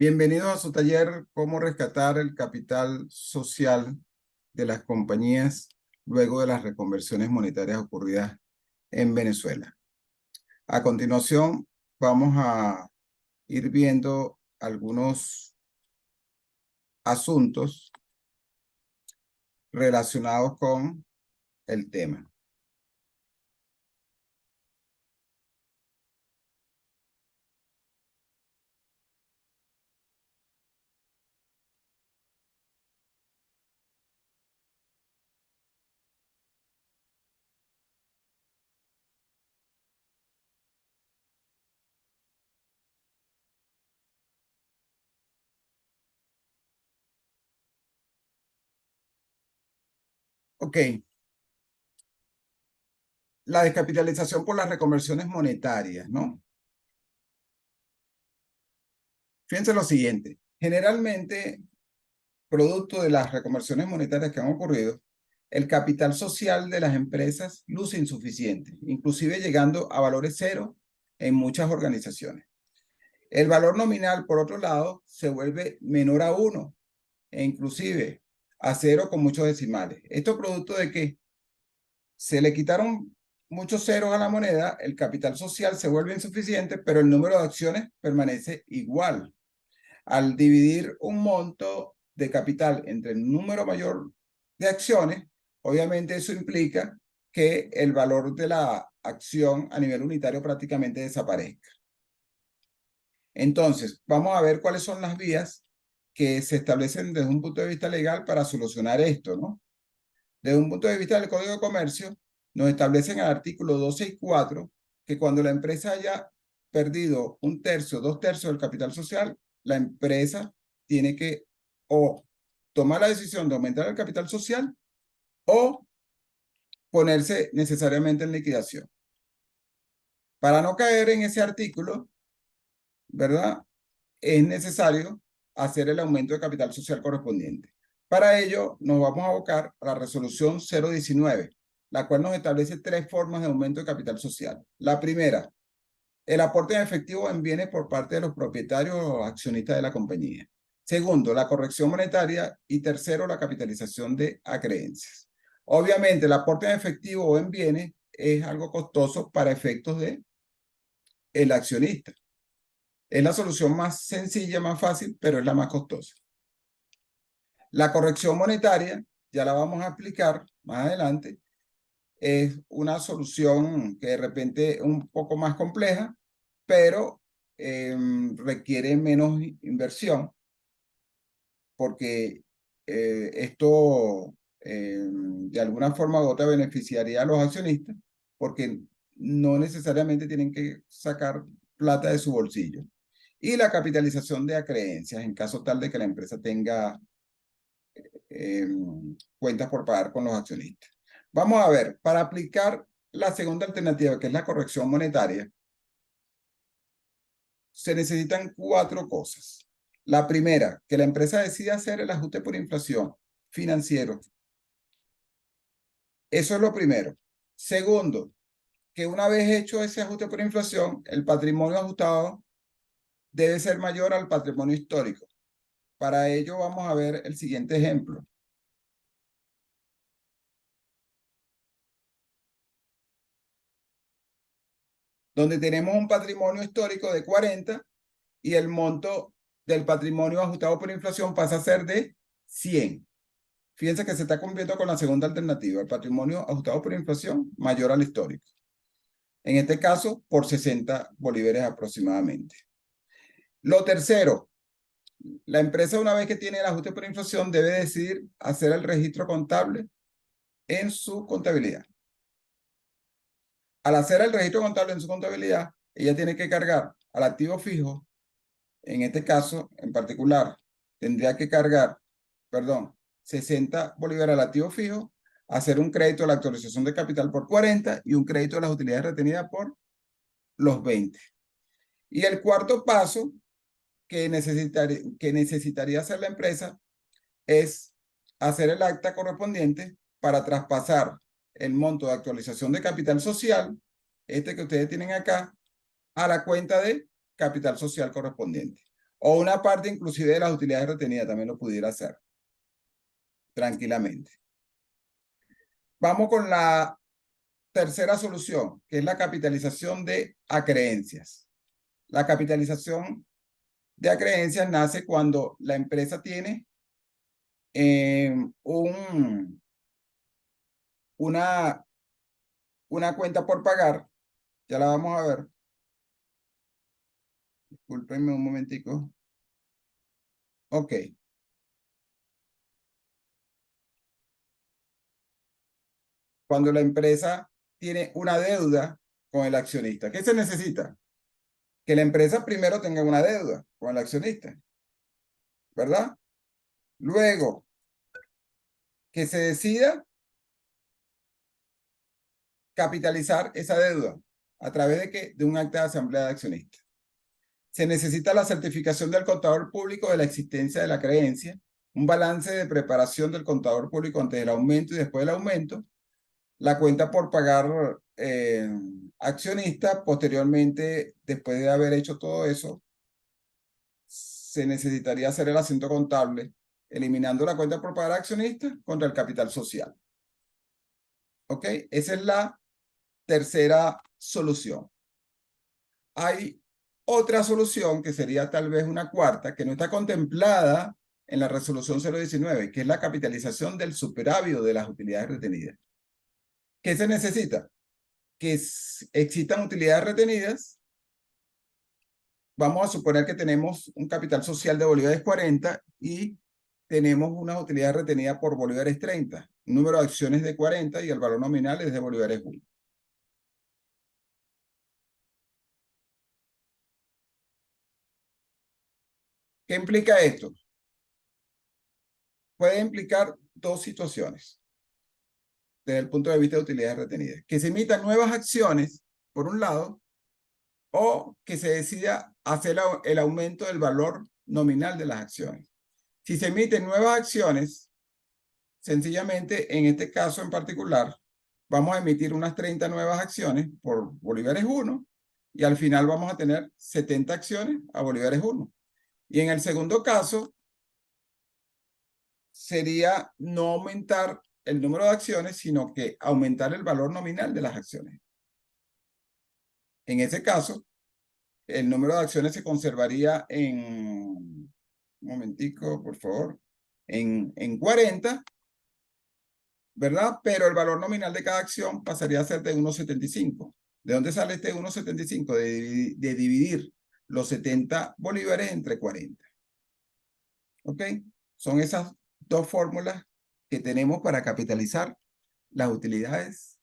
Bienvenidos a su taller Cómo rescatar el capital social de las compañías luego de las reconversiones monetarias ocurridas en Venezuela. A continuación, vamos a ir viendo algunos asuntos relacionados con el tema. Ok, la descapitalización por las reconversiones monetarias, ¿no? Fíjense lo siguiente, generalmente, producto de las reconversiones monetarias que han ocurrido, el capital social de las empresas luce insuficiente, inclusive llegando a valores cero en muchas organizaciones. El valor nominal, por otro lado, se vuelve menor a 1 e inclusive a 0 con muchos decimales. Esto producto de que se le quitaron muchos ceros a la moneda, el capital social se vuelve insuficiente, pero el número de acciones permanece igual. Al dividir un monto de capital entre el número mayor de acciones, obviamente eso implica que el valor de la acción a nivel unitario prácticamente desaparezca. Entonces, vamos a ver cuáles son las vías que se establecen desde un punto de vista legal para solucionar esto, ¿no? Desde un punto de vista del Código de Comercio, nos establecen el artículo 12 y 4 que cuando la empresa haya perdido 1/3, 2/3 del capital social, la empresa tiene que o tomar la decisión de aumentar el capital social o ponerse necesariamente en liquidación. Para no caer en ese artículo, ¿verdad? Es necesario hacer el aumento de capital social correspondiente. Para ello, nos vamos a abocar a la resolución 019, la cual nos establece 3 formas de aumento de capital social. La primera, el aporte en efectivo en bienes por parte de los propietarios o accionistas de la compañía. Segundo, la corrección monetaria. Y tercero, la capitalización de acreencias. Obviamente, el aporte en efectivo o en bienes es algo costoso para efectos del accionista. Es la solución más sencilla, más fácil, pero es la más costosa. La corrección monetaria, ya la vamos a explicar más adelante, es una solución que de repente es un poco más compleja, pero requiere menos inversión, porque esto de alguna forma u otra beneficiaría a los accionistas, porque no necesariamente tienen que sacar plata de su bolsillo. Y la capitalización de acreencias, en caso tal de que la empresa tenga cuentas por pagar con los accionistas. Vamos a ver, para aplicar la segunda alternativa, que es la corrección monetaria, se necesitan 4 cosas. La primera, que la empresa decida hacer el ajuste por inflación financiero. Eso es lo primero. Segundo, que una vez hecho ese ajuste por inflación, el patrimonio ajustado debe ser mayor al patrimonio histórico. Para ello vamos a ver el siguiente ejemplo. Donde tenemos un patrimonio histórico de 40 y el monto del patrimonio ajustado por inflación pasa a ser de 100. Fíjense que se está cumpliendo con la segunda alternativa, el patrimonio ajustado por inflación mayor al histórico. En este caso, por 60 bolívares aproximadamente. Lo tercero, la empresa una vez que tiene el ajuste por inflación debe decidir hacer el registro contable en su contabilidad. Al hacer el registro contable en su contabilidad, ella tiene que cargar al activo fijo. En este caso, en particular, tendría que cargar, 60 bolívares al activo fijo, hacer un crédito de la actualización de capital por 40 y un crédito de las utilidades retenidas por los 20. Y el cuarto paso que necesitaría hacer la empresa es hacer el acta correspondiente para traspasar el monto de actualización de capital social, este que ustedes tienen acá, a la cuenta de capital social correspondiente. O una parte inclusive de las utilidades retenidas también lo pudiera hacer tranquilamente. Vamos con la tercera solución, que es la capitalización de acreencias. La capitalización de acreencias nace cuando la empresa tiene una cuenta por pagar. Ya la vamos a ver. Discúlpenme un momentico. Ok. Cuando la empresa tiene una deuda con el accionista, ¿qué se necesita? Que la empresa primero tenga una deuda con el accionista, ¿verdad? Luego, que se decida capitalizar esa deuda. ¿A través de qué? De un acta de asamblea de accionistas. Se necesita la certificación del contador público de la existencia de la creencia, un balance de preparación del contador público antes del aumento y después del aumento, la cuenta por pagar accionista. Posteriormente, después de haber hecho todo eso, se necesitaría hacer el asiento contable, eliminando la cuenta por pagar accionista contra el capital social. ¿Ok? Esa es la tercera solución. Hay otra solución que sería tal vez una cuarta, que no está contemplada en la resolución 019, que es la capitalización del superávit de las utilidades retenidas. ¿Qué se necesita? Que existan utilidades retenidas. Vamos a suponer que tenemos un capital social de bolívares 40 y tenemos unas utilidades retenidas por bolívares 30, un número de acciones de 40 y el valor nominal es de bolívares 1. ¿Qué implica esto? Puede implicar dos situaciones desde el punto de vista de utilidades retenidas. Que se emitan nuevas acciones, por un lado, o que se decida hacer el aumento del valor nominal de las acciones. Si se emiten nuevas acciones, sencillamente, en este caso en particular, vamos a emitir unas 30 nuevas acciones por bolívares 1 y al final vamos a tener 70 acciones a bolívares 1. Y en el segundo caso, sería no aumentar el número de acciones, sino que aumentar el valor nominal de las acciones. En ese caso, el número de acciones se conservaría en, un momentico, por favor, en 40, ¿verdad? Pero el valor nominal de cada acción pasaría a ser de 1,75. ¿De dónde sale este 1,75? De dividir los 70 bolívares entre 40. ¿Ok? Son esas dos fórmulas que tenemos para capitalizar las utilidades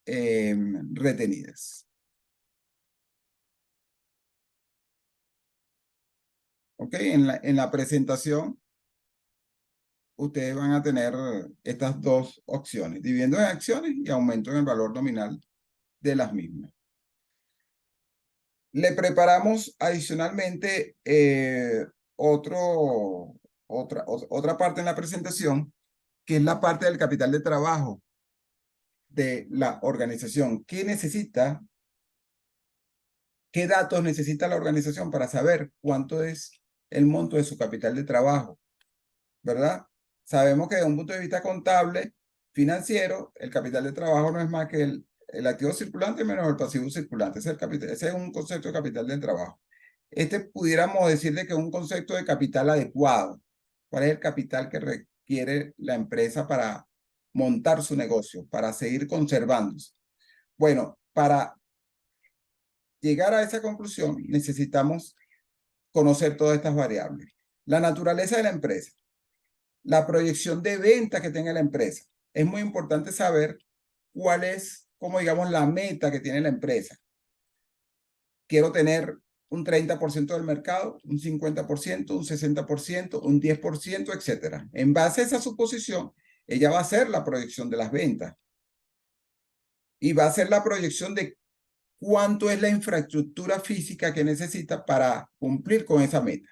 retenidas. ¿Ok? En la presentación, ustedes van a tener estas dos opciones, dividiendo en acciones y aumento en el valor nominal de las mismas. Le preparamos adicionalmente otra parte en la presentación, que es la parte del capital de trabajo de la organización. ¿Qué necesita? ¿Qué datos necesita la organización para saber cuánto es el monto de su capital de trabajo? ¿Verdad? Sabemos que desde un punto de vista contable, financiero, el capital de trabajo no es más que el activo circulante menos el pasivo circulante. Ese es un concepto de capital del trabajo. Pudiéramos decirle que es un concepto de capital adecuado. ¿Cuál es el capital que requiere la empresa para montar su negocio, para seguir conservándose? Bueno, para llegar a esa conclusión necesitamos conocer todas estas variables. La naturaleza de la empresa, la proyección de venta que tenga la empresa. Es muy importante saber cuál es, como digamos, la meta que tiene la empresa. Quiero tener un 30% del mercado, un 50%, un 60%, un 10%, etcétera. En base a esa suposición, ella va a hacer la proyección de las ventas y va a hacer la proyección de cuánto es la infraestructura física que necesita para cumplir con esa meta.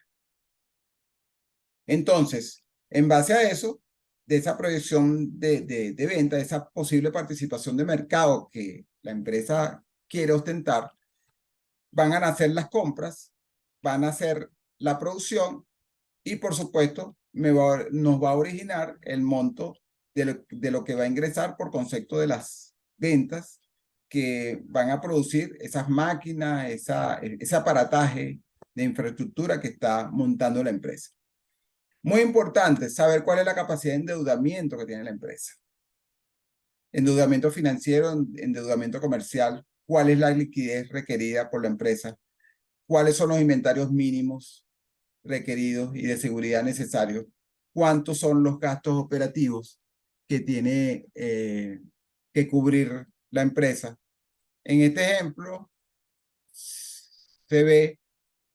Entonces, en base a eso, de esa proyección de venta, de esa posible participación de mercado que la empresa quiere ostentar, van a nacer las compras van a hacer la producción y por supuesto nos va a originar el monto de lo que va a ingresar por concepto de las ventas que van a producir esas máquinas, ese aparataje de infraestructura que está montando la empresa. Muy importante saber cuál es la capacidad de endeudamiento que tiene la empresa. Endeudamiento financiero, endeudamiento comercial, cuál es la liquidez requerida por la empresa, cuáles son los inventarios mínimos requeridos y de seguridad necesarios, cuántos son los gastos operativos que tiene que cubrir la empresa. En este ejemplo, se ve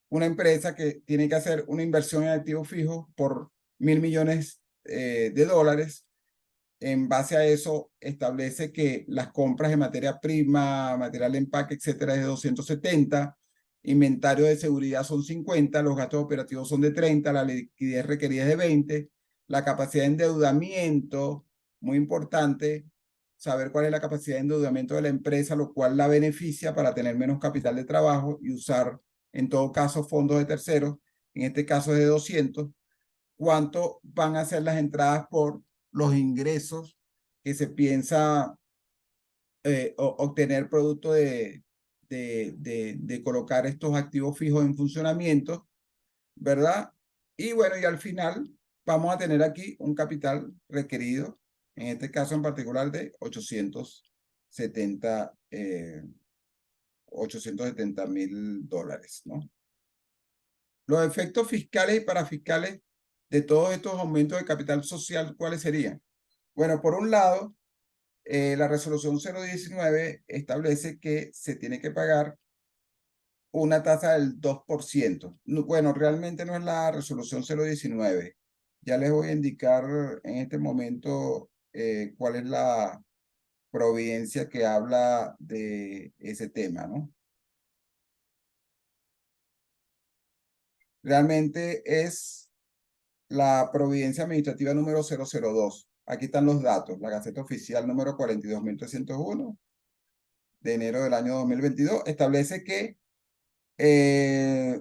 una empresa que tiene que hacer una inversión en activos fijos por 1.000 millones de dólares. En base a eso, establece que las compras de materia prima, material de empaque, etcétera, es de 270, inventario de seguridad son 50, los gastos operativos son de 30, la liquidez requerida es de 20, la capacidad de endeudamiento, muy importante, saber cuál es la capacidad de endeudamiento de la empresa, lo cual la beneficia para tener menos capital de trabajo y usar, en todo caso, fondos de terceros, en este caso es de 200, cuánto van a ser las entradas por los ingresos que se piensa obtener producto de colocar estos activos fijos en funcionamiento, ¿verdad? Y bueno, y al final vamos a tener aquí un capital requerido, en este caso en particular de 870 mil dólares, ¿no? Los efectos fiscales y parafiscales de todos estos aumentos de capital social, ¿cuáles serían? Bueno, por un lado, la resolución 019 establece que se tiene que pagar una tasa del 2%. Bueno, realmente no es la resolución 019. Ya les voy a indicar en este momento cuál es la providencia que habla de ese tema, ¿no? Realmente es la providencia administrativa número 002. Aquí están los datos. La Gaceta Oficial número 42.301 de enero del año 2022 establece que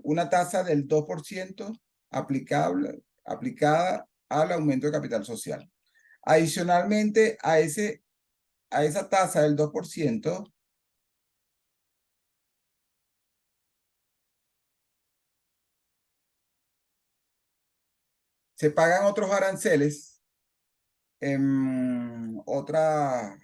una tasa del 2% aplicada al aumento de capital social. Adicionalmente a esa tasa del 2%, se pagan otros aranceles, otra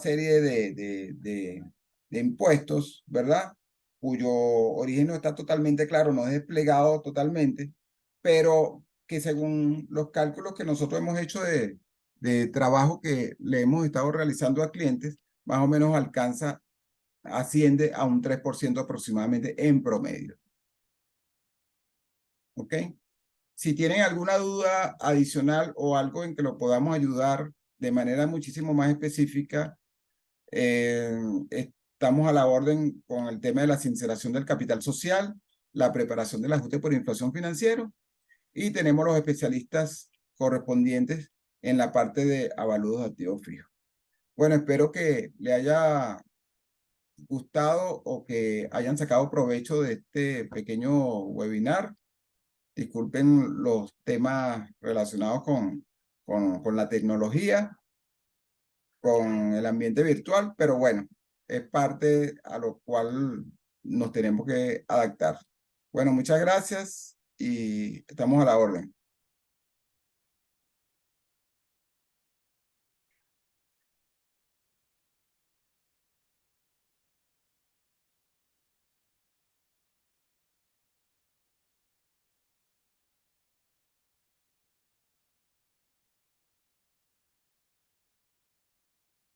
serie de impuestos, ¿verdad? Cuyo origen no está totalmente claro, no es desplegado totalmente, pero que según los cálculos que nosotros hemos hecho de trabajo que le hemos estado realizando a clientes, más o menos asciende a un 3% aproximadamente en promedio. ¿Ok? Si tienen alguna duda adicional o algo en que lo podamos ayudar de manera muchísimo más específica, estamos a la orden con el tema de la sinceración del capital social, la preparación del ajuste por inflación financiero y tenemos los especialistas correspondientes en la parte de avalúos de activos fijos. Bueno, espero que le haya gustado o que hayan sacado provecho de este pequeño webinar. Disculpen los temas relacionados con la tecnología, con el ambiente virtual, pero bueno, es parte a lo cual nos tenemos que adaptar. Bueno, muchas gracias y estamos a la orden.